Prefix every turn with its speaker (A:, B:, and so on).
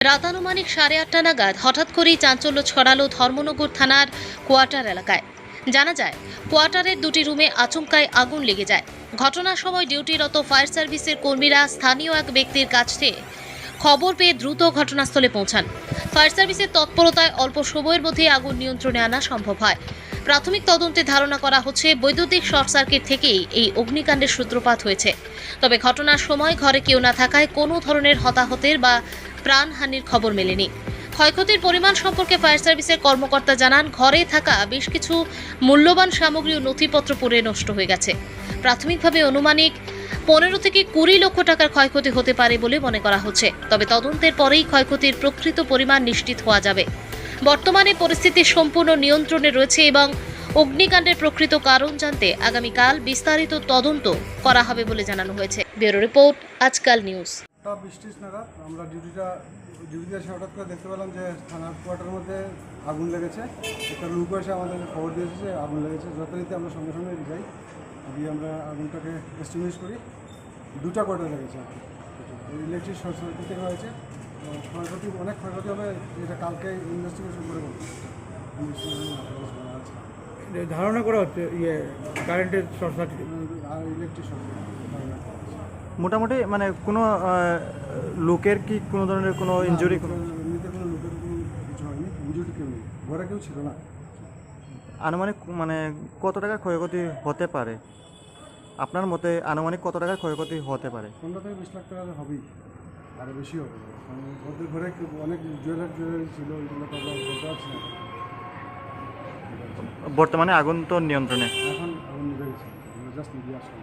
A: রাত আনুমানিক 8:30 নাগাদ হঠাৎ করেই চাঞ্চল্য ছড়ালো ধর্মনগর থানার কোয়ার্টার এলাকায়। জানা যায়, কোয়ার্টারের দুটি রুমে আচমকাই আগুন লেগে যায়। ঘটনার সময় ডিউটিরত ফায়ার সার্ভিসের কর্মীরা স্থানীয় এক ব্যক্তির কাছ থেকে খবর পেয়ে দ্রুত ঘটনাস্থলে পৌঁছান। ফায়ার সার্ভিসের তৎপরতায় অল্প সময়ের মধ্যে আগুন নিয়ন্ত্রণে আনা সম্ভব হয়। প্রাথমিক তদন্তে ধারণা করা হচ্ছে বৈদ্যুতিক শর্ট সার্কিট থেকেই এই অগ্নিকাণ্ডের সূত্রপাত হয়েছে। তবে ঘটনার সময় ঘরে কেউ না থাকায় কোনো ধরনের হতাহতের বা প্রাণহানির খবর মেলেনি। ক্ষয়ক্ষতির পরিমাণ সম্পর্কে ফায়ার সার্ভিসের কর্মকর্তা জানান, ঘরে থাকা বেশ কিছু মূল্যবান সামগ্রী ও নথিপত্র পুড়ে নষ্ট হয়ে গেছে। প্রাথমিকভাবে অনুমানিক 15 থেকে 20 লক্ষ টাকার ক্ষয়ক্ষতি হতে পারে বলে মনে করা হচ্ছে। তবে তদন্তের পরেই ক্ষয়ক্ষতির প্রকৃত পরিমাণ নিশ্চিত হওয়া যাবে। বর্তমানে পরিস্থিতি সম্পূর্ণ নিয়ন্ত্রণে রয়েছে এবং অগ্নিকাণ্ডের প্রকৃত কারণ জানতে আগামীকাল বিস্তারিত তদন্ত করা হবে বলে জানানো হয়েছে। ব্যুরো রিপোর্ট, আজকাল নিউজ।
B: 20-30 নাগাদ আমরা ডিউটিতে এসে হঠাৎ করে দেখতে পেলাম যে থানার কোয়ার্টারের মধ্যে আগুন লেগেছে। একটা লোক এসে আমাদেরকে খবর দিয়েছে যে আগুন লেগেছে। যথারীতি আমরা সঙ্গে সঙ্গে যাই, গিয়ে আমরা আগুনটাকে এস্টিমেট করি। দুটা কোয়ার্টার লেগেছে আর কি। ইলেকট্রিক শর্ট সার্কিট থেকে হয়েছে। ক্ষয়ক্ষতি অনেক ক্ষয়ক্ষতি হবে, এটা কালকে ইনভেস্টিগেশন করে বলবো।
C: ধারণা করা হচ্ছে কারেন্টের শর্ট সার্কিট
B: আর ইলেকট্রিক শর্ট সার্কিট
D: মোটামুটি মানে কোনো লোকের কি কোনো ধরনের কোনো ইনজুরি?
B: এমনিতে কোনো লোকের কোনো কিছু হয়নি, ইনজুরি কেউ নেই, ঘরে কেউ ছিল না।
D: আনুমানিক মানে কত টাকার ক্ষয়ক্ষতি হতে পারে আপনার মতে? আনুমানিক কত টাকার ক্ষয়ক্ষতি হতে পারে?
B: 15 থেকে 20 লাখ টাকা হবেই, আরও বেশি হবে। ওদের ঘরে অনেক জুয়েলারি ছিল, ওইগুলো তো আমরা বলতে পারছি না।
D: বর্তমানে আগুন তো নিয়ন্ত্রণে।
B: এখন আগুন নিভে গেছে, আমরা জাস্ট নিভে আসলাম।